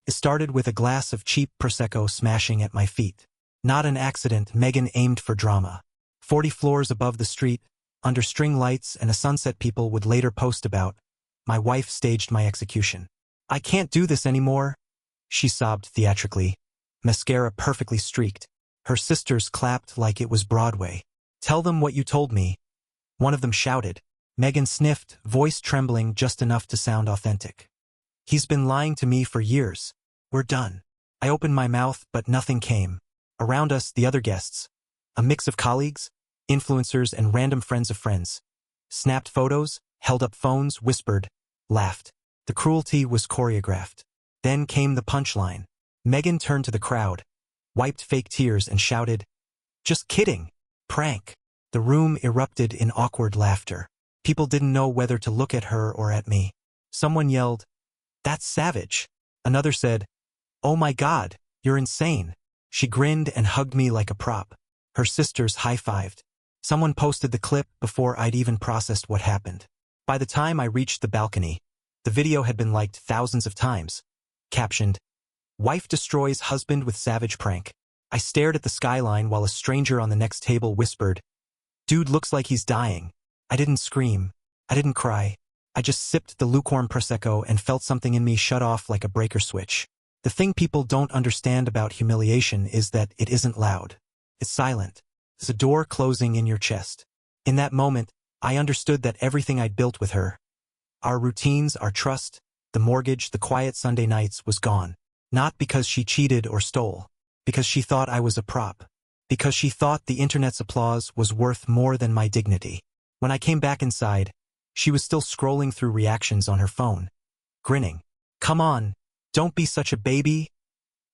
It started with a glass of cheap Prosecco smashing at my feet. Not an accident, Megan aimed for drama. 40 floors above the street, under string lights and a sunset people would later post about. My wife staged my execution. "I can't do this anymore," she sobbed theatrically. Mascara perfectly streaked. Her sisters clapped like it was Broadway. "Tell them what you told me," one of them shouted. Megan sniffed, voice trembling just enough to sound authentic. "He's been lying to me for years. We're done." I opened my mouth, but nothing came. Around us, the other guests. A mix of colleagues, influencers, and random friends of friends. Snapped photos, held up phones, whispered, laughed. The cruelty was choreographed. Then came the punchline. Megan turned to the crowd, wiped fake tears, and shouted, "Just kidding. Prank." The room erupted in awkward laughter. People didn't know whether to look at her or at me. Someone yelled, "That's savage." Another said, "Oh my God, you're insane." She grinned and hugged me like a prop. Her sisters high-fived. Someone posted the clip before I'd even processed what happened. By the time I reached the balcony, the video had been liked thousands of times. Captioned, "Wife destroys husband with savage prank." I stared at the skyline while a stranger on the next table whispered, "Dude looks like he's dying." I didn't scream. I didn't cry. I just sipped the lukewarm Prosecco and felt something in me shut off like a breaker switch. The thing people don't understand about humiliation is that it isn't loud. It's silent. It's a door closing in your chest. In that moment, I understood that everything I'd built with her, our routines, our trust, the mortgage, the quiet Sunday nights, was gone. Not because she cheated or stole. Because she thought I was a prop. Because she thought the internet's applause was worth more than my dignity. When I came back inside, she was still scrolling through reactions on her phone, grinning. "Come on, don't be such a baby,"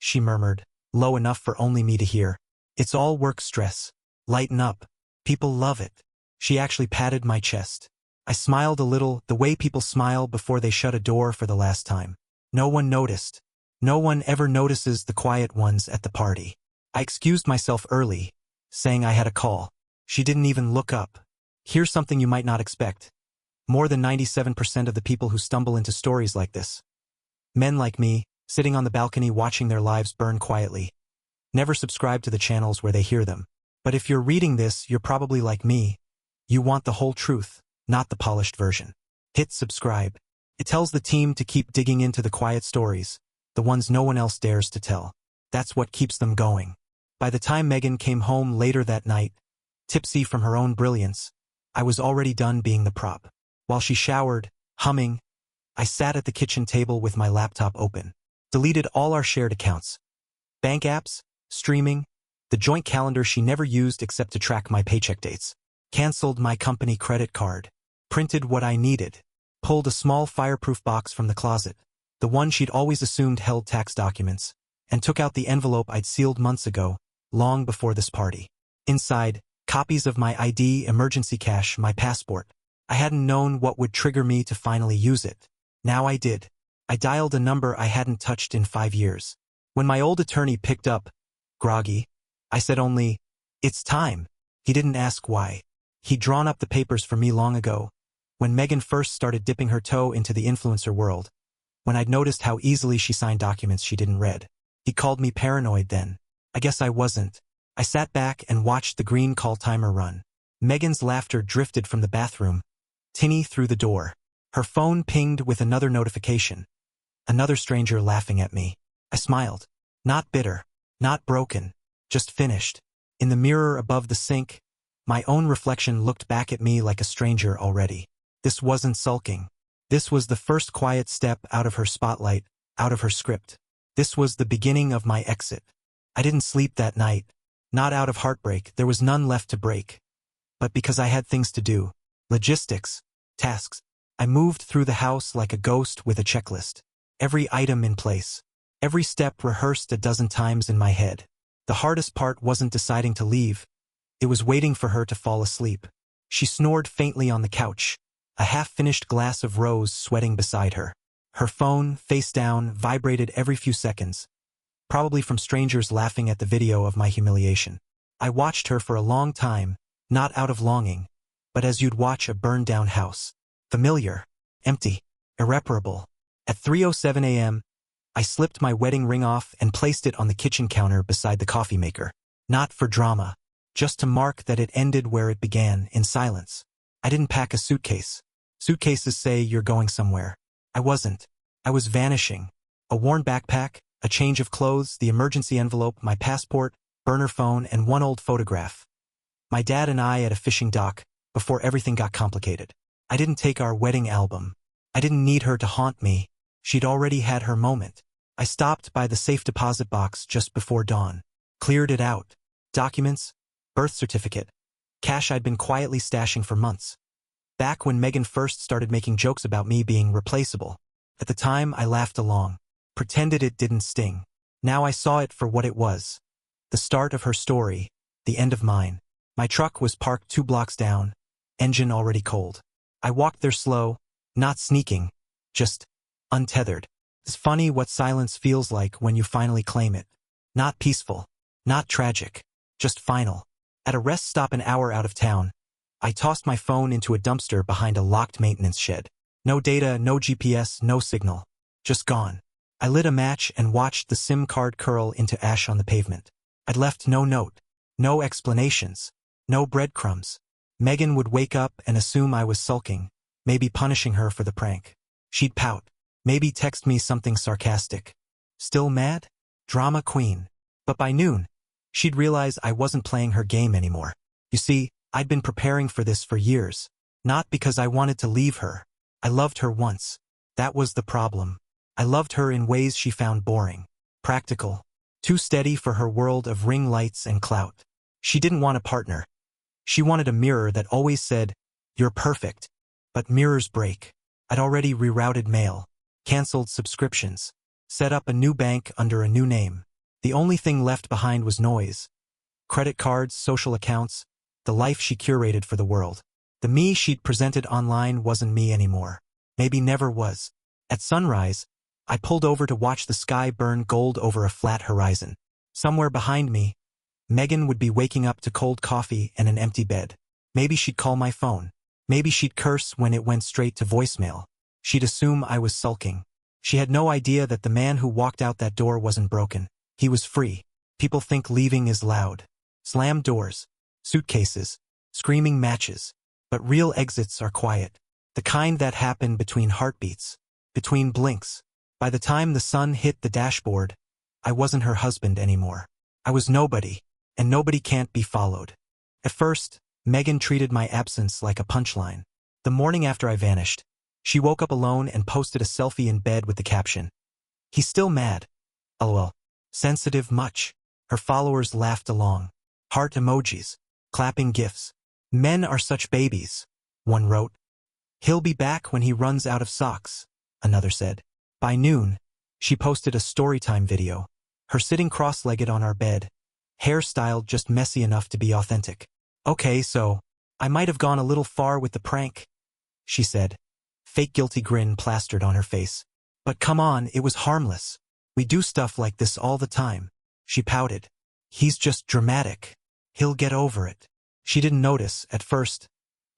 she murmured, low enough for only me to hear. "It's all work stress. Lighten up. People love it." She actually patted my chest. I smiled a little, the way people smile before they shut a door for the last time. No one noticed. No one ever notices the quiet ones at the party. I excused myself early, saying I had a call. She didn't even look up. Here's something you might not expect. More than 97% of the people who stumble into stories like this. Men like me, sitting on the balcony watching their lives burn quietly. Never subscribe to the channels where they hear them. But if you're reading this, you're probably like me. You want the whole truth, not the polished version. Hit subscribe. It tells the team to keep digging into the quiet stories, the ones no one else dares to tell. That's what keeps them going. By the time Megan came home later that night, tipsy from her own brilliance, I was already done being the prop. While she showered, humming, I sat at the kitchen table with my laptop open. Deleted all our shared accounts. Bank apps, streaming, the joint calendar she never used except to track my paycheck dates. Cancelled my company credit card. Printed what I needed. Pulled a small fireproof box from the closet, the one she'd always assumed held tax documents, and took out the envelope I'd sealed months ago, long before this party. Inside, copies of my ID, emergency cash, my passport. I hadn't known what would trigger me to finally use it. Now I did. I dialed a number I hadn't touched in 5 years. When my old attorney picked up, groggy, I said only, "It's time." He didn't ask why. He'd drawn up the papers for me long ago, when Megan first started dipping her toe into the influencer world, when I'd noticed how easily she signed documents she didn't read. He called me paranoid then. I guess I wasn't. I sat back and watched the green call timer run. Megan's laughter drifted from the bathroom, tinny through the door. Her phone pinged with another notification. Another stranger laughing at me. I smiled. Not bitter. Not broken. Just finished. In the mirror above the sink, my own reflection looked back at me like a stranger already. This wasn't sulking. This was the first quiet step out of her spotlight, out of her script. This was the beginning of my exit. I didn't sleep that night. Not out of heartbreak, there was none left to break. But because I had things to do. Logistics. Tasks. I moved through the house like a ghost with a checklist. Every item in place. Every step rehearsed a dozen times in my head. The hardest part wasn't deciding to leave. It was waiting for her to fall asleep. She snored faintly on the couch, a half-finished glass of rose sweating beside her. Her phone, face down, vibrated every few seconds, probably from strangers laughing at the video of my humiliation. I watched her for a long time, not out of longing, but as you'd watch a burned-down house. Familiar, empty, irreparable. At 3:07 a.m., I slipped my wedding ring off and placed it on the kitchen counter beside the coffee maker. Not for drama. Just to mark that it ended where it began, in silence. I didn't pack a suitcase. Suitcases say you're going somewhere. I wasn't. I was vanishing. A worn backpack, a change of clothes, the emergency envelope, my passport, burner phone, and one old photograph. My dad and I at a fishing dock, before everything got complicated. I didn't take our wedding album. I didn't need her to haunt me. She'd already had her moment. I stopped by the safe deposit box just before dawn. Cleared it out. Documents, birth certificate, cash I'd been quietly stashing for months. Back when Megan first started making jokes about me being replaceable. At the time, I laughed along. Pretended it didn't sting. Now I saw it for what it was. The start of her story, the end of mine. My truck was parked 2 blocks down, engine already cold. I walked there slow, not sneaking, just untethered. It's funny what silence feels like when you finally claim it. Not peaceful, not tragic, just final. At a rest stop an hour out of town, I tossed my phone into a dumpster behind a locked maintenance shed. No data, no GPS, no signal. Just gone. I lit a match and watched the SIM card curl into ash on the pavement. I'd left no note, no explanations, no breadcrumbs. Megan would wake up and assume I was sulking, maybe punishing her for the prank. She'd pout, maybe text me something sarcastic. Still mad? Drama queen. But by noon, she'd realize I wasn't playing her game anymore. You see, I'd been preparing for this for years. Not because I wanted to leave her. I loved her once. That was the problem. I loved her in ways she found boring. Practical. Too steady for her world of ring lights and clout. She didn't want a partner. She wanted a mirror that always said, "You're perfect." But mirrors break. I'd already rerouted mail, canceled subscriptions, set up a new bank under a new name. The only thing left behind was noise. Credit cards, social accounts, the life she curated for the world. The me she'd presented online wasn't me anymore. Maybe never was. At sunrise, I pulled over to watch the sky burn gold over a flat horizon. Somewhere behind me, Megan would be waking up to cold coffee and an empty bed. Maybe she'd call my phone. Maybe she'd curse when it went straight to voicemail. She'd assume I was sulking. She had no idea that the man who walked out that door wasn't broken. He was free. People think leaving is loud. Slammed doors, suitcases, screaming matches. But real exits are quiet. The kind that happen between heartbeats, between blinks. By the time the sun hit the dashboard, I wasn't her husband anymore. I was nobody, and nobody can't be followed. At first, Megan treated my absence like a punchline. The morning after I vanished, she woke up alone and posted a selfie in bed with the caption, "He's still mad. LOL. Sensitive much." Her followers laughed along. Heart emojis, clapping gifs. "Men are such babies," one wrote. "He'll be back when he runs out of socks," another said. By noon, she posted a storytime video, her sitting cross-legged on our bed, hairstyled just messy enough to be authentic. "Okay, so, I might have gone a little far with the prank," she said, fake guilty grin plastered on her face. "But come on, it was harmless. We do stuff like this all the time." She pouted. "He's just dramatic. He'll get over it." She didn't notice, at first,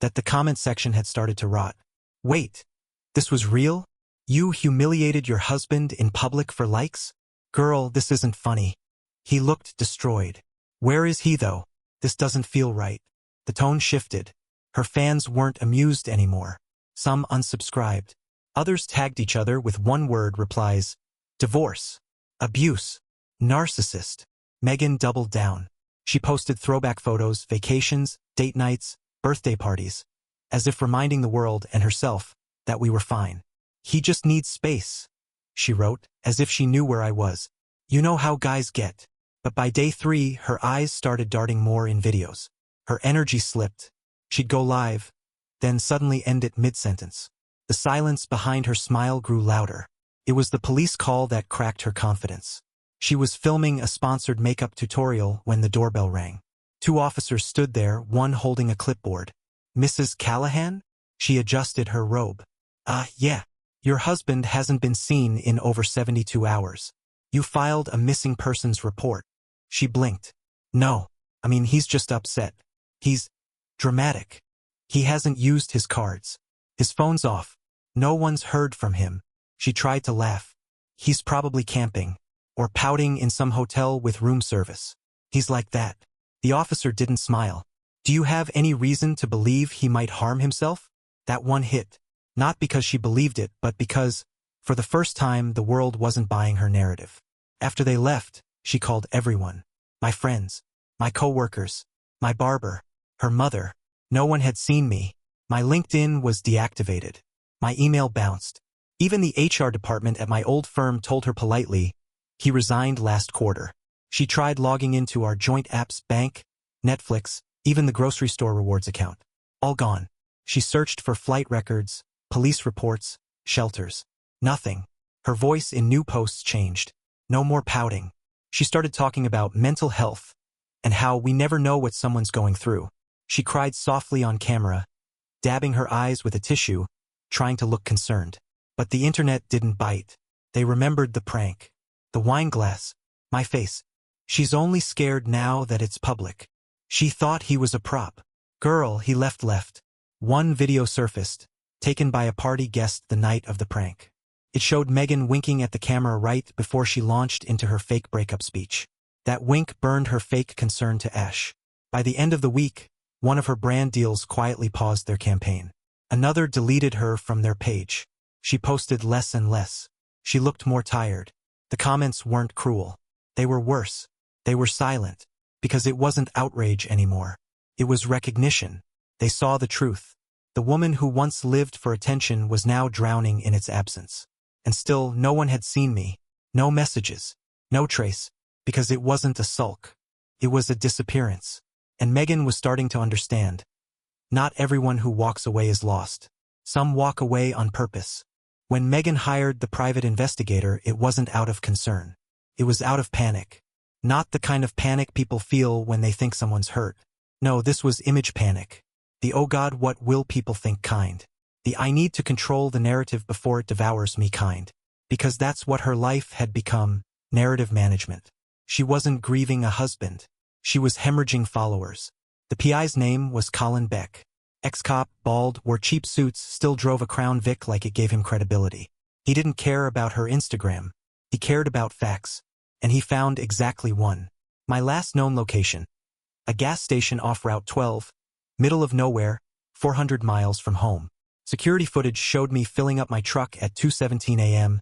that the comment section had started to rot. "Wait, this was real? You humiliated your husband in public for likes? Girl, this isn't funny." He looked destroyed. "Where is he though? This doesn't feel right." The tone shifted. Her fans weren't amused anymore. Some unsubscribed. Others tagged each other with one-word replies. Divorce. Abuse. Narcissist. Megan doubled down. She posted throwback photos, vacations, date nights, birthday parties, as if reminding the world and herself that we were fine. "He just needs space," she wrote, as if she knew where I was. "You know how guys get." But by day 3, her eyes started darting more in videos. Her energy slipped. She'd go live, then suddenly end it mid-sentence. The silence behind her smile grew louder. It was the police call that cracked her confidence. She was filming a sponsored makeup tutorial when the doorbell rang. 2 officers stood there, one holding a clipboard. "Mrs. Callahan?" She adjusted her robe. Yeah. Your husband hasn't been seen in over 72 hours. You filed a missing persons report." She blinked. "No. I mean, he's just upset. He's dramatic. He hasn't used his cards. His phone's off. No one's heard from him." She tried to laugh. He's probably camping. Or pouting in some hotel with room service. He's like that. The officer didn't smile. Do you have any reason to believe he might harm himself? That one hit. Not because she believed it, but because, for the first time, the world wasn't buying her narrative. After they left, she called everyone. My friends. My co-workers. My barber. Her mother. No one had seen me. My LinkedIn was deactivated. My email bounced. Even the HR department at my old firm told her politely, he resigned last quarter. She tried logging into our joint apps, bank, Netflix, even the grocery store rewards account. All gone. She searched for flight records, police reports, shelters. Nothing. Her voice in new posts changed. No more pouting. She started talking about mental health and how we never know what someone's going through. She cried softly on camera, dabbing her eyes with a tissue, trying to look concerned. But the internet didn't bite. They remembered the prank. The wine glass. My face. She's only scared now that it's public. She thought he was a prop. Girl, he left. One video surfaced, taken by a party guest the night of the prank. It showed Megan winking at the camera right before she launched into her fake breakup speech. That wink burned her fake concern to ash. By the end of the week, one of her brand deals quietly paused their campaign. Another deleted her from their page. She posted less and less. She looked more tired. The comments weren't cruel. They were worse. They were silent. Because it wasn't outrage anymore. It was recognition. They saw the truth. The woman who once lived for attention was now drowning in its absence. And still, no one had seen me. No messages. No trace. Because it wasn't a sulk. It was a disappearance. And Megan was starting to understand. Not everyone who walks away is lost. Some walk away on purpose. When Megan hired the private investigator, it wasn't out of concern. It was out of panic. Not the kind of panic people feel when they think someone's hurt. No, this was image panic. The "oh God, what will people think" kind. The "I need to control the narrative before it devours me" kind. Because that's what her life had become, narrative management. She wasn't grieving a husband. She was hemorrhaging followers. The PI's name was Colin Beck. Ex-cop, bald, wore cheap suits, still drove a Crown Vic like it gave him credibility. He didn't care about her Instagram. He cared about facts. And he found exactly one. My last known location. A gas station off Route 12, middle of nowhere, 400 miles from home. Security footage showed me filling up my truck at 2:17 a.m.,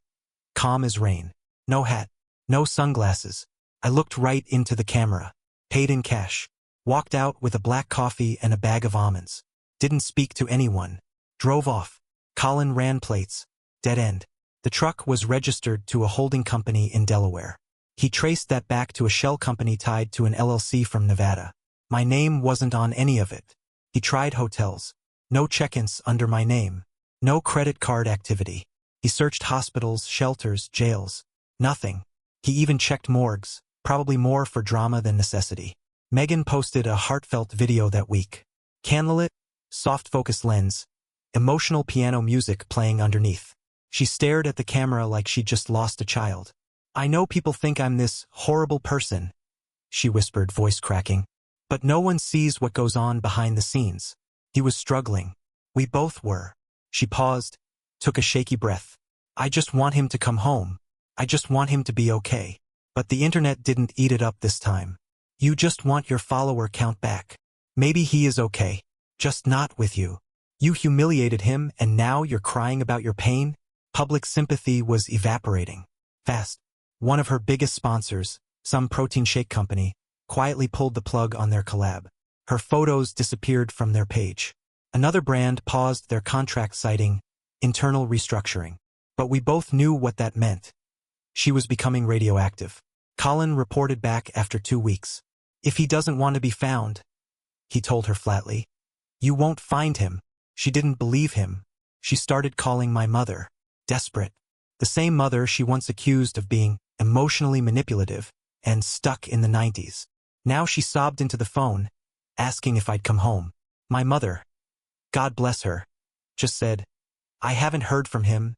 calm as rain. No hat. No sunglasses. I looked right into the camera. Paid in cash. Walked out with a black coffee and a bag of almonds. Didn't speak to anyone. Drove off. Colin ran plates. Dead end. The truck was registered to a holding company in Delaware. He traced that back to a shell company tied to an LLC from Nevada. My name wasn't on any of it. He tried hotels. No check-ins under my name. No credit card activity. He searched hospitals, shelters, jails. Nothing. He even checked morgues, probably more for drama than necessity. Megan posted a heartfelt video that week. Candlelit, soft focus lens, emotional piano music playing underneath. She stared at the camera like she'd just lost a child. I know people think I'm this horrible person, she whispered, voice cracking. But no one sees what goes on behind the scenes. He was struggling. We both were. She paused, took a shaky breath. I just want him to come home. I just want him to be okay. But the internet didn't eat it up this time. You just want your follower count back. Maybe he is okay. Just not with you. You humiliated him and now you're crying about your pain? Public sympathy was evaporating. Fast. One of her biggest sponsors, some protein shake company, quietly pulled the plug on their collab. Her photos disappeared from their page. Another brand paused their contract citing internal restructuring. But we both knew what that meant. She was becoming radioactive. Colin reported back after 2 weeks. If he doesn't want to be found, he told her flatly, you won't find him. She didn't believe him. She started calling my mother. Desperate. The same mother she once accused of being emotionally manipulative and stuck in the 90s. Now she sobbed into the phone, asking if I'd come home. My mother, God bless her, just said, I haven't heard from him,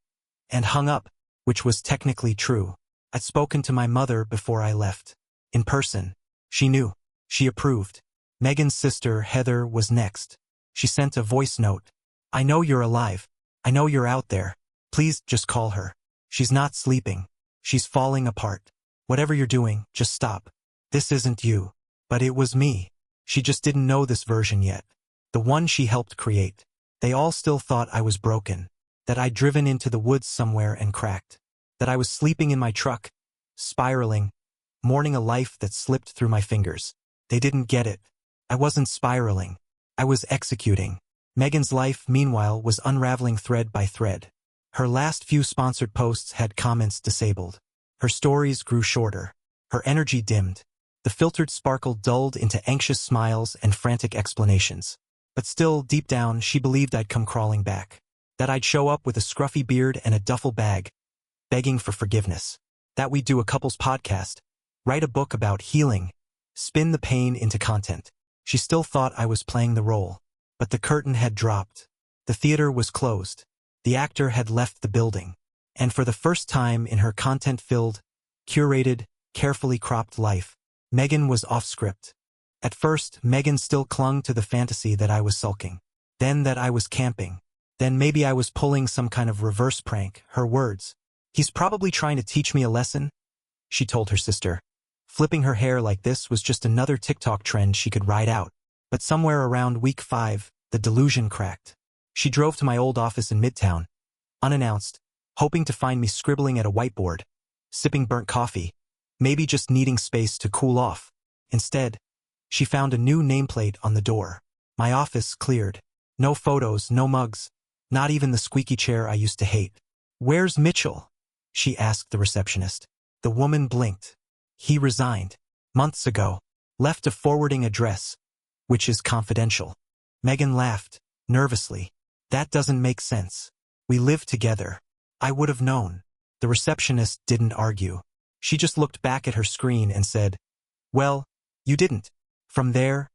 and hung up, which was technically true. I'd spoken to my mother before I left. In person. She knew. She approved. Megan's sister, Heather, was next. She sent a voice note. I know you're alive. I know you're out there. Please just call her. She's not sleeping. She's falling apart. Whatever you're doing, just stop. This isn't you. But it was me. She just didn't know this version yet. The one she helped create. They all still thought I was broken. That I'd driven into the woods somewhere and cracked. That I was sleeping in my truck, spiraling, mourning a life that slipped through my fingers. They didn't get it. I wasn't spiraling. I was executing. Megan's life, meanwhile, was unraveling thread by thread. Her last few sponsored posts had comments disabled. Her stories grew shorter. Her energy dimmed. The filtered sparkle dulled into anxious smiles and frantic explanations. But still, deep down, she believed I'd come crawling back. That I'd show up with a scruffy beard and a duffel bag, begging for forgiveness. That we'd do a couples podcast, write a book about healing, spin the pain into content. She still thought I was playing the role. But the curtain had dropped. The theater was closed. The actor had left the building. And for the first time in her content-filled, curated, carefully cropped life, Megan was off script. At first, Megan still clung to the fantasy that I was sulking. Then that I was camping. Then maybe I was pulling some kind of reverse prank, her words. He's probably trying to teach me a lesson, she told her sister. Flipping her hair like this was just another TikTok trend she could ride out. But somewhere around week 5, the delusion cracked. She drove to my old office in Midtown, unannounced, hoping to find me scribbling at a whiteboard, sipping burnt coffee, maybe just needing space to cool off. Instead, she found a new nameplate on the door. My office cleared. No photos, no mugs, not even the squeaky chair I used to hate. "Where's Mitchell?" she asked the receptionist. The woman blinked. "He resigned. Months ago. Left a forwarding address, which is confidential." Megan laughed, nervously. "That doesn't make sense. We live together. I would have known." The receptionist didn't argue. She just looked back at her screen and said, "Well, you didn't." From there,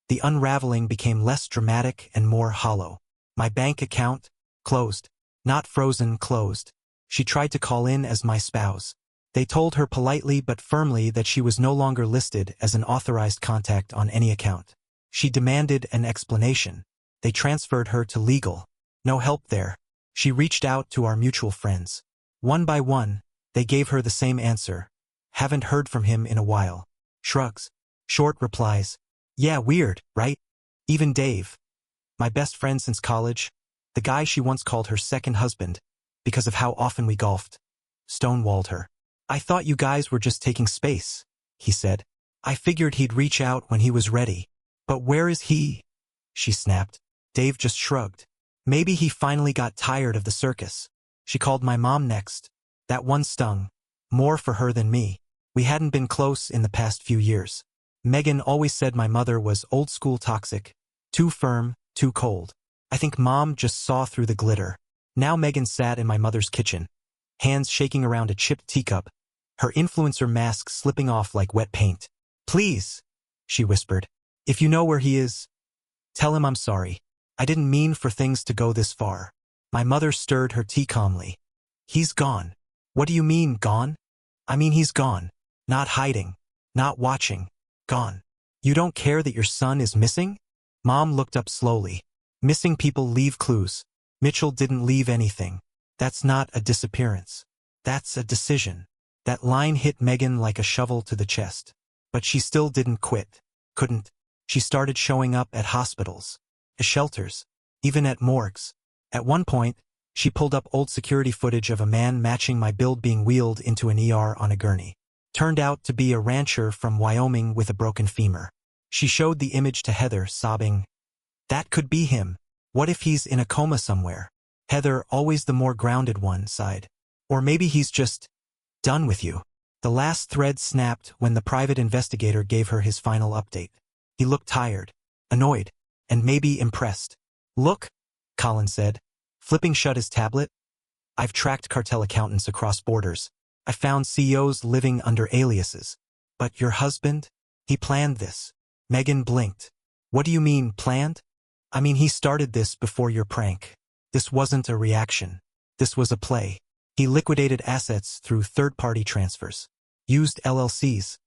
the unraveling became less dramatic and more hollow. My bank account, closed. Not frozen, closed. She tried to call in as my spouse. They told her politely but firmly that she was no longer listed as an authorized contact on any account. She demanded an explanation. They transferred her to legal. No help there. She reached out to our mutual friends. One by one, they gave her the same answer. "Haven't heard from him in a while." Shrugs. Short replies. "Yeah, weird, right?" Even Dave, my best friend since college, the guy she once called her second husband, because of how often we golfed, stonewalled her. "I thought you guys were just taking space," he said. "I figured he'd reach out when he was ready." "But where is he?" she snapped. Dave just shrugged. "Maybe he finally got tired of the circus." She called my mom next. That one stung. More for her than me. We hadn't been close in the past few years. Megan always said my mother was old-school toxic. Too firm, too cold. I think Mom just saw through the glitter. Now Megan sat in my mother's kitchen, hands shaking around a chipped teacup, her influencer mask slipping off like wet paint. "Please," she whispered. "If you know where he is, tell him I'm sorry. I didn't mean for things to go this far." My mother stirred her tea calmly. "He's gone." "What do you mean, gone?" "I mean he's gone. Not hiding. Not watching. Gone." "You don't care that your son is missing?" Mom looked up slowly. "Missing people leave clues. Mitchell didn't leave anything. That's not a disappearance. That's a decision." That line hit Megan like a shovel to the chest. But she still didn't quit. Couldn't. She started showing up at hospitals, at shelters, even at morgues. At one point, she pulled up old security footage of a man matching my build being wheeled into an ER on a gurney. Turned out to be a rancher from Wyoming with a broken femur. She showed the image to Heather, sobbing, "That could be him. What if he's in a coma somewhere?" Heather, always the more grounded one, sighed. "Or maybe he's just done with you." The last thread snapped when the private investigator gave her his final update. He looked tired, annoyed, and maybe impressed. "Look," Colin said, flipping shut his tablet. "I've tracked cartel accountants across borders. I found CEOs living under aliases. But your husband? He planned this." Megan blinked. "What do you mean, planned?" "I mean he started this before your prank. This wasn't a reaction. This was a play. He liquidated assets through third-party transfers. Used LLCs.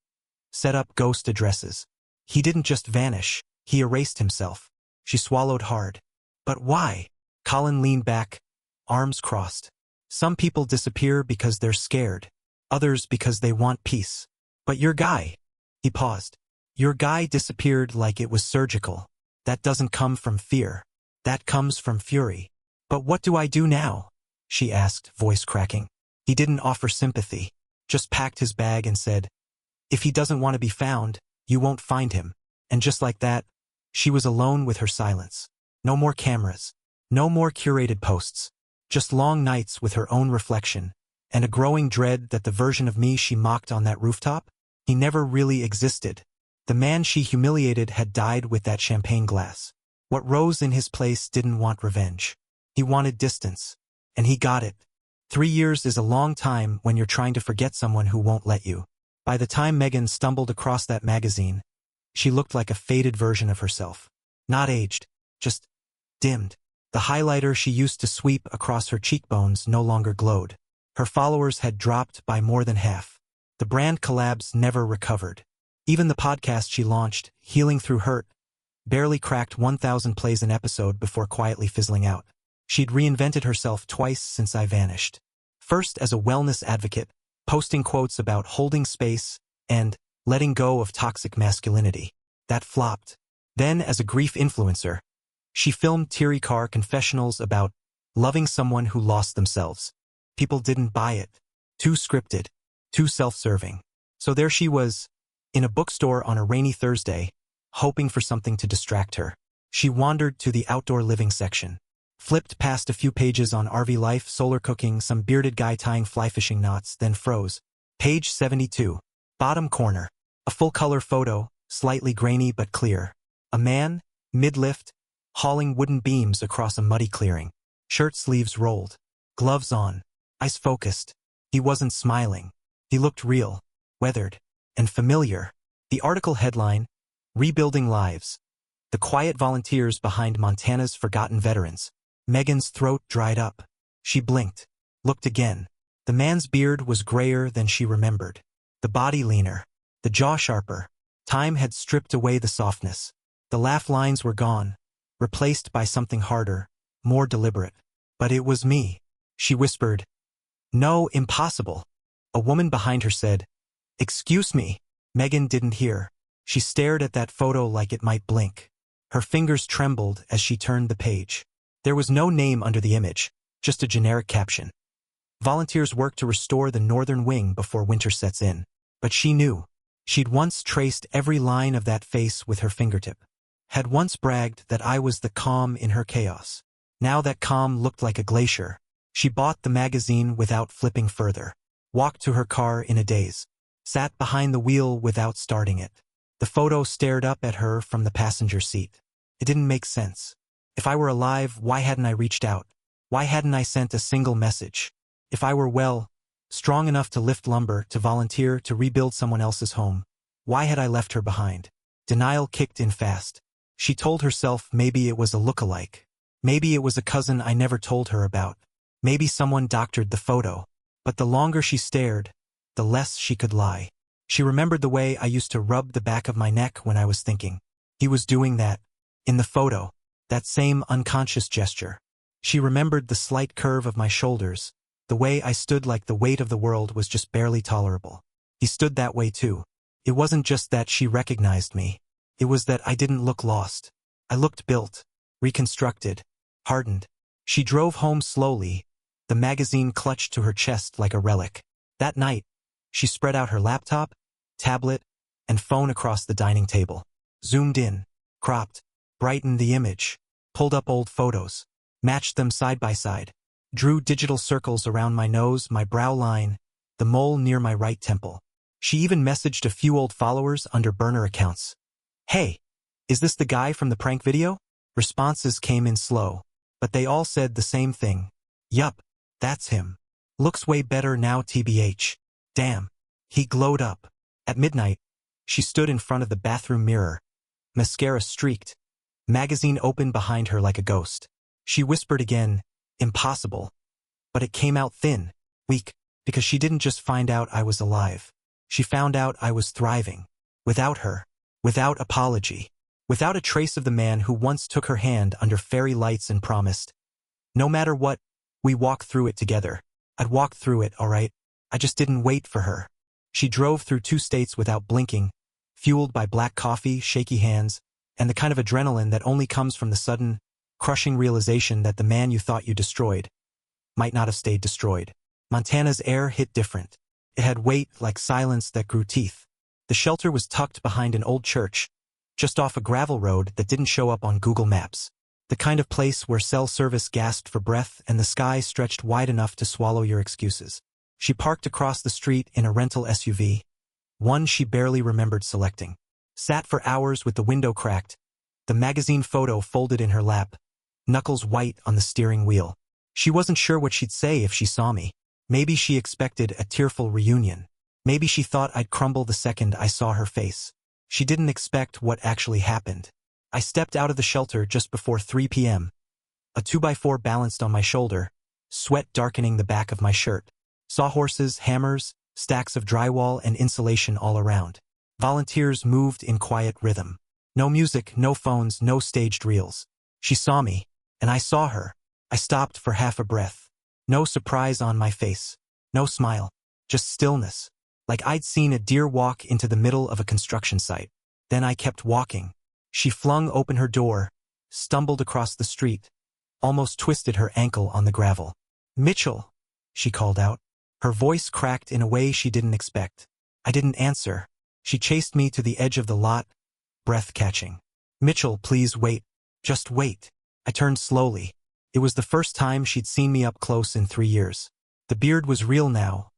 Set up ghost addresses. He didn't just vanish. He erased himself." She swallowed hard. "But why?" Colin leaned back, arms crossed. "Some people disappear because they're scared. others because they want peace. But your guy, he paused. Your guy disappeared like it was surgical. That doesn't come from fear. That comes from fury. But what do I do now? She asked, voice cracking. He didn't offer sympathy, just packed his bag and said, if he doesn't want to be found, you won't find him. And just like that, she was alone with her silence. No more cameras. No more curated posts. Just long nights with her own reflection, and a growing dread that the version of me she mocked on that rooftop, he never really existed. The man she humiliated had died with that champagne glass. What rose in his place didn't want revenge. He wanted distance. And he got it. 3 years is a long time when you're trying to forget someone who won't let you. By the time Megan stumbled across that magazine, she looked like a faded version of herself. Not aged, just dimmed. The highlighter she used to sweep across her cheekbones no longer glowed. Her followers had dropped by more than half. The brand collabs never recovered. Even the podcast she launched, Healing Through Hurt, barely cracked 1,000 plays an episode before quietly fizzling out. She'd reinvented herself twice since I vanished. First as a wellness advocate, posting quotes about holding space and letting go of toxic masculinity. That flopped. Then as a grief influencer, she filmed teary car confessionals about loving someone who lost themselves. People didn't buy it. Too scripted. Too self-serving. So there she was, in a bookstore on a rainy Thursday, hoping for something to distract her. She wandered to the outdoor living section, flipped past a few pages on RV life, solar cooking, some bearded guy tying fly fishing knots, then froze. Page 72. Bottom corner. A full-color photo, slightly grainy but clear. A man, mid-lift, hauling wooden beams across a muddy clearing. Shirt sleeves rolled. Gloves on. Eyes focused. He wasn't smiling. He looked real, weathered, and familiar. The article headline, Rebuilding Lives. The quiet volunteers behind Montana's forgotten veterans. Megan's throat dried up. She blinked, looked again. The man's beard was grayer than she remembered. The body leaner, the jaw sharper. Time had stripped away the softness. The laugh lines were gone, replaced by something harder, more deliberate. But it was me. She whispered, "No, impossible." A woman behind her said, "Excuse me." Megan didn't hear. She stared at that photo like it might blink. Her fingers trembled as she turned the page. There was no name under the image, just a generic caption. Volunteers work to restore the northern wing before winter sets in. But she knew. She'd once traced every line of that face with her fingertip. Had once bragged that I was the calm in her chaos. Now that calm looked like a glacier. She bought the magazine without flipping further. Walked to her car in a daze. Sat behind the wheel without starting it. The photo stared up at her from the passenger seat. It didn't make sense. If I were alive, why hadn't I reached out? Why hadn't I sent a single message? If I were well, strong enough to lift lumber, to volunteer, to rebuild someone else's home, why had I left her behind? Denial kicked in fast. She told herself maybe it was a look-alike. Maybe it was a cousin I never told her about. Maybe someone doctored the photo. But the longer she stared, the less she could lie. She remembered the way I used to rub the back of my neck when I was thinking. He was doing that. In the photo. That same unconscious gesture. She remembered the slight curve of my shoulders, the way I stood like the weight of the world was just barely tolerable. He stood that way too. It wasn't just that she recognized me. It was that I didn't look lost. I looked built, reconstructed, hardened. She drove home slowly, the magazine clutched to her chest like a relic. That night, she spread out her laptop, tablet, and phone across the dining table. Zoomed in, cropped, brightened the image, pulled up old photos, matched them side by side, drew digital circles around my nose, my brow line, the mole near my right temple. She even messaged a few old followers under burner accounts. "Hey, is this the guy from the prank video?" Responses came in slow, but they all said the same thing. "Yup, that's him. Looks way better now tbh. Damn." He glowed up. At midnight, she stood in front of the bathroom mirror. Mascara streaked. Magazine open behind her like a ghost. She whispered again, "Impossible." But it came out thin, weak, because she didn't just find out I was alive. She found out I was thriving. Without her. Without apology. Without a trace of the man who once took her hand under fairy lights and promised, "No matter what, we walk through it together." I'd walk through it, all right. I just didn't wait for her. She drove through 2 states without blinking, fueled by black coffee, shaky hands, and the kind of adrenaline that only comes from the sudden, crushing realization that the man you thought you destroyed might not have stayed destroyed. Montana's air hit different. It had weight like silence that grew teeth. The shelter was tucked behind an old church, just off a gravel road that didn't show up on Google Maps. The kind of place where cell service gasped for breath and the sky stretched wide enough to swallow your excuses. She parked across the street in a rental SUV, one she barely remembered selecting. Sat for hours with the window cracked, the magazine photo folded in her lap, knuckles white on the steering wheel. She wasn't sure what she'd say if she saw me. Maybe she expected a tearful reunion. Maybe she thought I'd crumble the second I saw her face. She didn't expect what actually happened. I stepped out of the shelter just before 3 p.m. A 2x4 balanced on my shoulder, sweat darkening the back of my shirt. Sawhorses, hammers, stacks of drywall and insulation all around. Volunteers moved in quiet rhythm. No music, no phones, no staged reels. She saw me, and I saw her. I stopped for half a breath. No surprise on my face. No smile. Just stillness. Like I'd seen a deer walk into the middle of a construction site. Then I kept walking. She flung open her door, stumbled across the street, almost twisted her ankle on the gravel. "Mitchell," she called out. Her voice cracked in a way she didn't expect. I didn't answer. She chased me to the edge of the lot, breath catching. "Mitchell, please wait. Just wait." I turned slowly. It was the first time she'd seen me up close in 3 years. The beard was real now,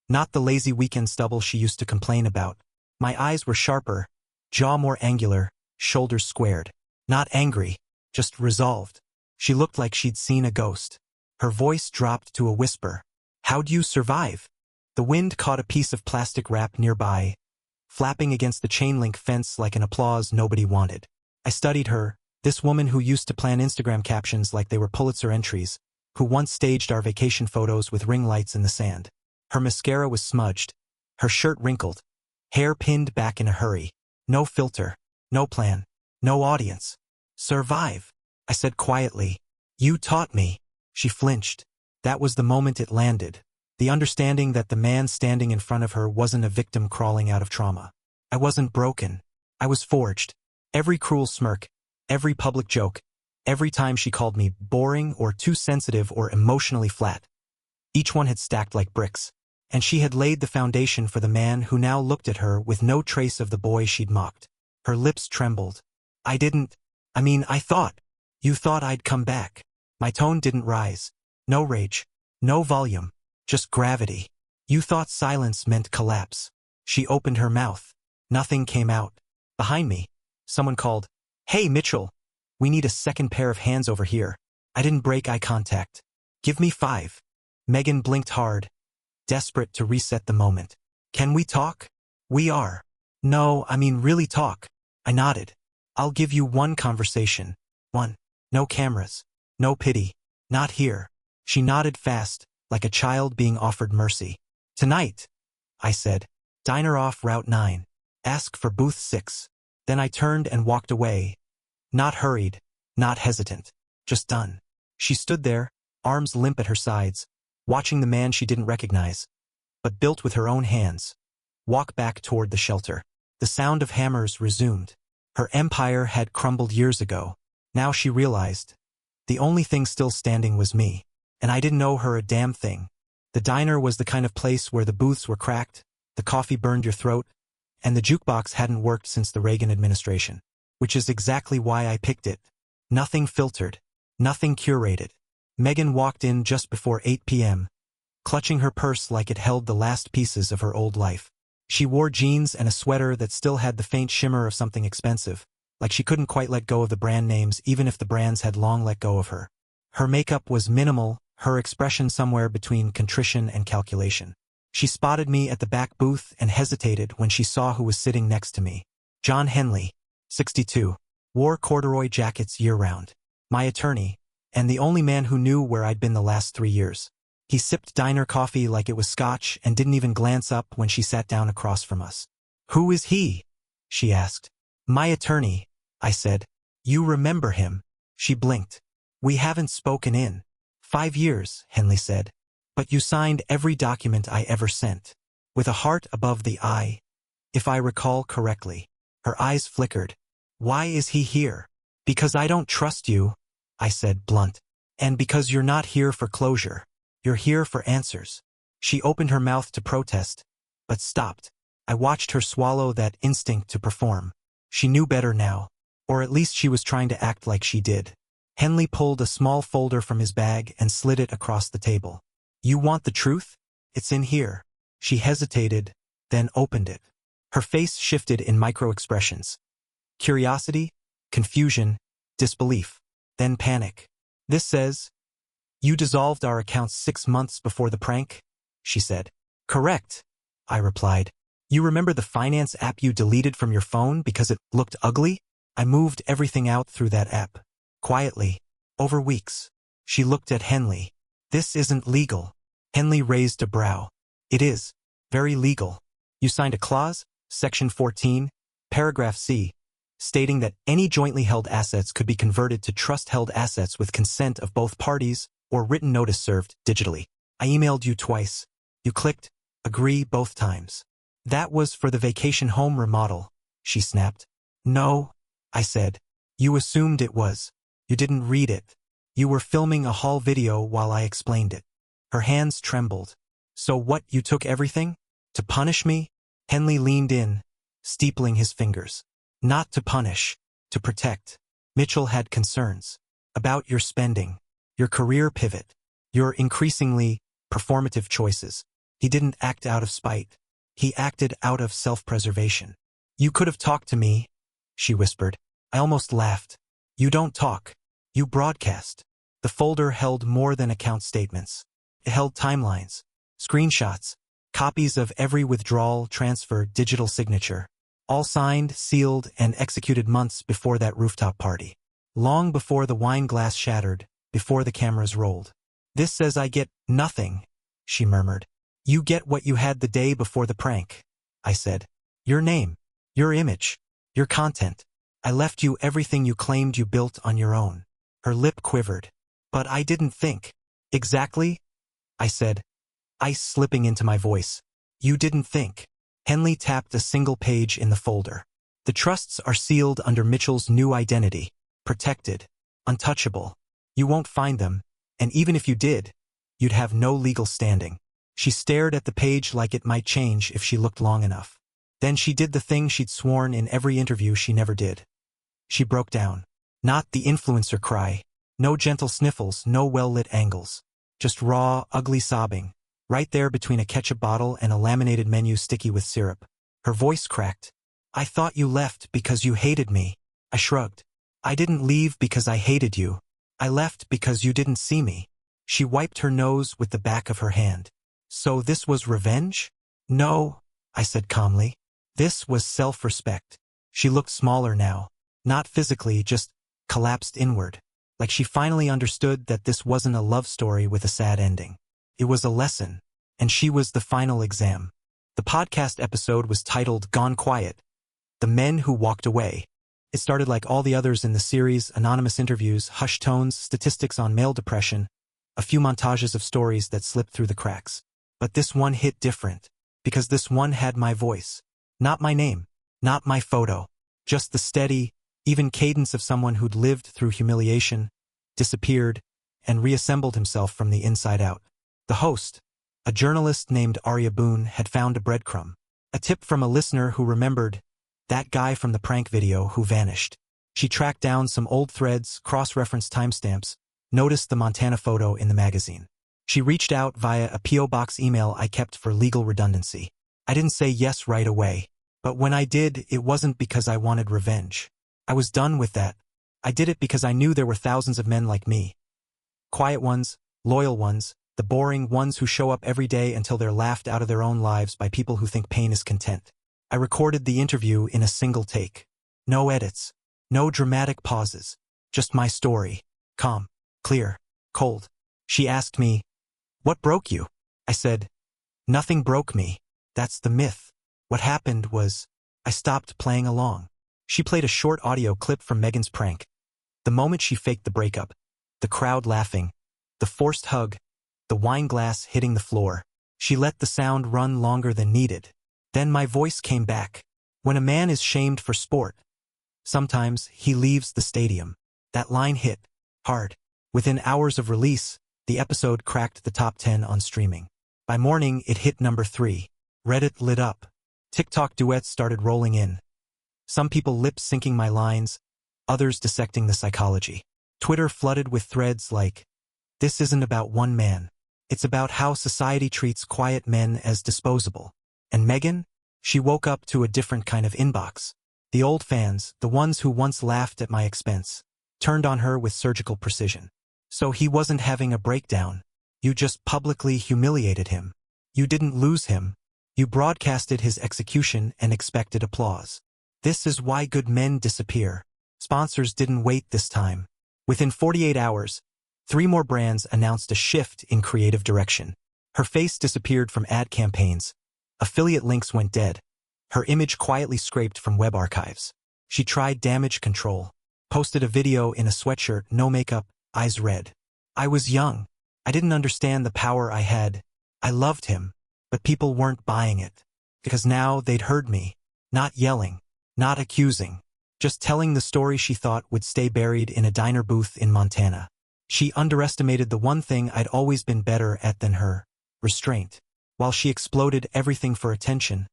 not the lazy weekend stubble she used to complain about. My eyes were sharper, jaw more angular, shoulders squared. Not angry, just resolved. She looked like she'd seen a ghost. Her voice dropped to a whisper. "How'd you survive?" The wind caught a piece of plastic wrap nearby, flapping against the chain-link fence like an applause nobody wanted. I studied her, this woman who used to plan Instagram captions like they were Pulitzer entries, who once staged our vacation photos with ring lights in the sand. Her mascara was smudged, her shirt wrinkled, hair pinned back in a hurry. No filter, no plan, no audience. "Survive," I said quietly. "You taught me." She flinched. That was the moment it landed. The understanding that the man standing in front of her wasn't a victim crawling out of trauma. I wasn't broken. I was forged. Every cruel smirk, every public joke, every time she called me boring or too sensitive or emotionally flat. Each one had stacked like bricks, and she had laid the foundation for the man who now looked at her with no trace of the boy she'd mocked. Her lips trembled. I thought. You thought I'd come back." My tone didn't rise. No rage. No volume. Just gravity. "You thought silence meant collapse." She opened her mouth. Nothing came out. Behind me, someone called, "Hey, Mitchell. We need a second pair of hands over here." I didn't break eye contact. "Give me 5. Megan blinked hard, desperate to reset the moment. "Can we talk?" "We are." "No, really talk." I nodded. "I'll give you one conversation. One. No cameras. No pity. Not here." She nodded fast, like a child being offered mercy. "Tonight," I said. "Diner off Route 9. Ask for booth 6. Then I turned and walked away. Not hurried, not hesitant. Just done. She stood there, arms limp at her sides, watching the man she didn't recognize, but built with her own hands, walk back toward the shelter. The sound of hammers resumed. Her empire had crumbled years ago. Now she realized. The only thing still standing was me. And I didn't owe her a damn thing. The diner was the kind of place where the booths were cracked, the coffee burned your throat, and the jukebox hadn't worked since the Reagan administration. Which is exactly why I picked it. Nothing filtered. Nothing curated. Megan walked in just before 8 p.m., clutching her purse like it held the last pieces of her old life. She wore jeans and a sweater that still had the faint shimmer of something expensive, like she couldn't quite let go of the brand names even if the brands had long let go of her. Her makeup was minimal, her expression somewhere between contrition and calculation. She spotted me at the back booth and hesitated when she saw who was sitting next to me. John Henley, 62, wore corduroy jackets year-round. My attorney, and the only man who knew where I'd been the last 3 years. He sipped diner coffee like it was scotch and didn't even glance up when she sat down across from us. "Who is he?" she asked. "My attorney," I said. "You remember him?" She blinked. "We haven't spoken in 5 years," Henley said. But you signed every document I ever sent. With a heart above the I. If I recall correctly. Her eyes flickered. Why is he here? Because I don't trust you, I said, blunt. And because you're not here for closure. You're here for answers. She opened her mouth to protest, but stopped. I watched her swallow that instinct to perform. She knew better now. Or at least she was trying to act like she did. Henley pulled a small folder from his bag and slid it across the table. You want the truth? It's in here. She hesitated, then opened it. Her face shifted in micro-expressions. Curiosity, confusion, disbelief, then panic. This says, you dissolved our accounts 6 months before the prank? She said. Correct, I replied. You remember the finance app you deleted from your phone because it looked ugly? I moved everything out through that app. Quietly. Over weeks. She looked at Henley. This isn't legal. Henley raised a brow. It is. Very legal. You signed a clause, Section 14, Paragraph C, stating that any jointly held assets could be converted to trust-held assets with consent of both parties or written notice served digitally. I emailed you twice. You clicked agree both times. That was for the vacation home remodel, she snapped. No, I said. You assumed it was. You didn't read it. You were filming a haul video while I explained it. Her hands trembled. So what, you took everything? To punish me? Henley leaned in, steepling his fingers. Not to punish, to protect. Mitchell had concerns. About your spending, your career pivot, your increasingly performative choices. He didn't act out of spite. He acted out of self-preservation. You could have talked to me, she whispered. I almost laughed. You don't talk. You broadcast. The folder held more than account statements. It held timelines, screenshots, copies of every withdrawal, transfer, digital signature. All signed, sealed, and executed months before that rooftop party. Long before the wine glass shattered, before the cameras rolled. This says I get nothing, she murmured. You get what you had the day before the prank, I said. Your name, your image, your content. I left you everything you claimed you built on your own. Her lip quivered. But I didn't think. Exactly? I said, ice slipping into my voice. You didn't think. Henley tapped a single page in the folder. The trusts are sealed under Mitchell's new identity. Protected. Untouchable. You won't find them, and even if you did, you'd have no legal standing. She stared at the page like it might change if she looked long enough. Then she did the thing she'd sworn in every interview she never did. She broke down. Not the influencer cry. No gentle sniffles, no well-lit angles. Just raw, ugly sobbing. Right there between a ketchup bottle and a laminated menu sticky with syrup. Her voice cracked. I thought you left because you hated me. I shrugged. I didn't leave because I hated you. I left because you didn't see me. She wiped her nose with the back of her hand. So this was revenge? No, I said calmly. This was self-respect. She looked smaller now. Not physically, just collapsed inward. Like she finally understood that this wasn't a love story with a sad ending. It was a lesson, and she was the final exam. The podcast episode was titled Gone Quiet, The Men Who Walked Away. It started like all the others in the series, anonymous interviews, hushed tones, statistics on male depression, a few montages of stories that slipped through the cracks. But this one hit different, because this one had my voice. Not my name, not my photo, just the steady, even cadence of someone who'd lived through humiliation, disappeared, and reassembled himself from the inside out. The host, a journalist named Arya Boone, had found a breadcrumb. A tip from a listener who remembered that guy from the prank video who vanished. She tracked down some old threads, cross-referenced timestamps, noticed the Montana photo in the magazine. She reached out via a P.O. box email I kept for legal redundancy. I didn't say yes right away, but when I did, it wasn't because I wanted revenge. I was done with that. I did it because I knew there were thousands of men like me. Quiet ones, loyal ones, the boring ones who show up every day until they're laughed out of their own lives by people who think pain is content. I recorded the interview in a single take. No edits. No dramatic pauses. Just my story. Calm. Clear. Cold. She asked me, "What broke you?" I said, "Nothing broke me. That's the myth. What happened was, I stopped playing along." She played a short audio clip from Megan's prank. The moment she faked the breakup, the crowd laughing, the forced hug, the wine glass hitting the floor. She let the sound run longer than needed. Then my voice came back. When a man is shamed for sport, sometimes he leaves the stadium. That line hit hard. Within hours of release, the episode cracked the top 10 on streaming. By morning, it hit number 3. Reddit lit up. TikTok duets started rolling in. Some people lip-syncing my lines, others dissecting the psychology. Twitter flooded with threads like, "This isn't about one man. It's about how society treats quiet men as disposable." And Megan? She woke up to a different kind of inbox. The old fans, the ones who once laughed at my expense, turned on her with surgical precision. "So he wasn't having a breakdown. You just publicly humiliated him. You didn't lose him. You broadcasted his execution and expected applause. This is why good men disappear." Sponsors didn't wait this time. Within 48 hours, 3 more brands announced a shift in creative direction. Her face disappeared from ad campaigns. Affiliate links went dead. Her image quietly scraped from web archives. She tried damage control. Posted a video in a sweatshirt, no makeup, eyes red. I was young. I didn't understand the power I had. I loved him. But people weren't buying it. Because now they'd heard me. Not yelling. Not accusing. Just telling the story she thought would stay buried in a diner booth in Montana. She underestimated the one thing I'd always been better at than her: restraint. While she exploded everything for attention,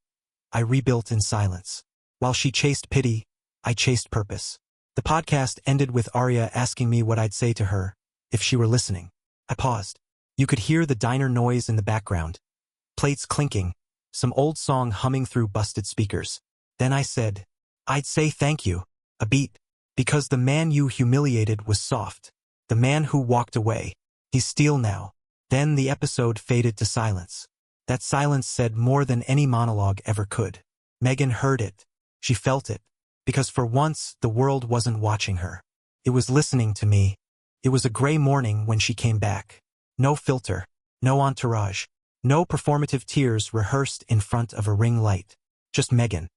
I rebuilt in silence. While she chased pity, I chased purpose. The podcast ended with Arya asking me what I'd say to her, if she were listening. I paused. You could hear the diner noise in the background. Plates clinking, some old song humming through busted speakers. Then I said, "I'd say thank you," a beat, because the man you humiliated was soft. The man who walked away, he's steel now. Then the episode faded to silence. That silence said more than any monologue ever could. Megan heard it. She felt it. Because for once, the world wasn't watching her. It was listening to me. It was a gray morning when she came back. No filter. No entourage. No performative tears rehearsed in front of a ring light. Just Megan.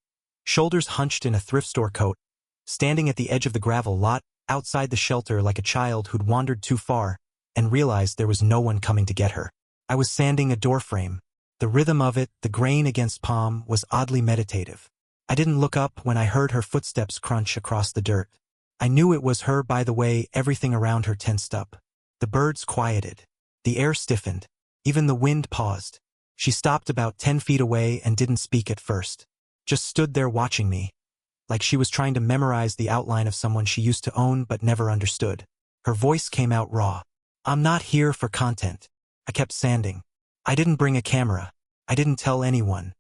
Shoulders hunched in a thrift store coat, standing at the edge of the gravel lot, outside the shelter like a child who'd wandered too far and realized there was no one coming to get her. I was sanding a doorframe. The rhythm of it, the grain against palm, was oddly meditative. I didn't look up when I heard her footsteps crunch across the dirt. I knew it was her by the way everything around her tensed up. The birds quieted. The air stiffened. Even the wind paused. She stopped about 10 feet away and didn't speak at first. Just stood there watching me, like she was trying to memorize the outline of someone she used to own but never understood. Her voice came out raw. "I'm not here for content." I kept sanding. "I didn't bring a camera. I didn't tell anyone.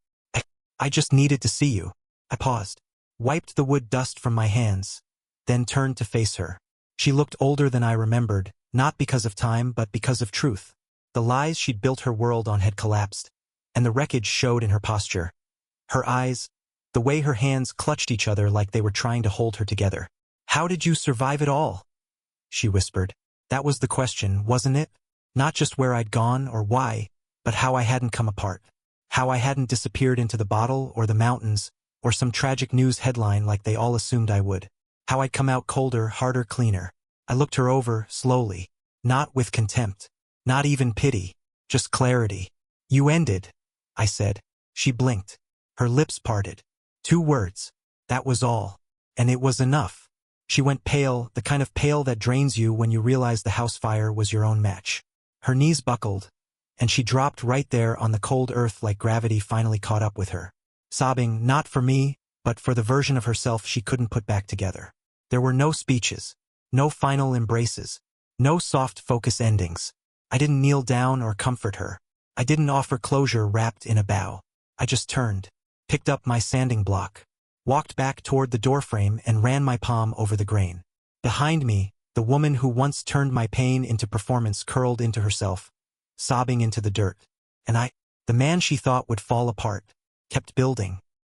I just needed to see you." I paused, wiped the wood dust from my hands, then turned to face her. She looked older than I remembered, not because of time but because of truth. The lies she'd built her world on had collapsed, and the wreckage showed in her posture. Her eyes, the way her hands clutched each other like they were trying to hold her together. "How did you survive it all?" she whispered. That was the question, wasn't it? Not just where I'd gone or why, but how I hadn't come apart. How I hadn't disappeared into the bottle or the mountains or some tragic news headline like they all assumed I would. How I'd come out colder, harder, cleaner. I looked her over, slowly. Not with contempt. Not even pity. Just clarity. "You ended," I said. She blinked. Her lips parted. 2 words. That was all. And it was enough. She went pale, the kind of pale that drains you when you realize the house fire was your own match. Her knees buckled, and she dropped right there on the cold earth like gravity finally caught up with her. Sobbing, not for me, but for the version of herself she couldn't put back together. There were no speeches. No final embraces. No soft focus endings. I didn't kneel down or comfort her. I didn't offer closure wrapped in a bow. I just turned, picked up my sanding block, walked back toward the doorframe and ran my palm over the grain. Behind me, the woman who once turned my pain into performance curled into herself, sobbing into the dirt. And the man she thought would fall apart, kept building.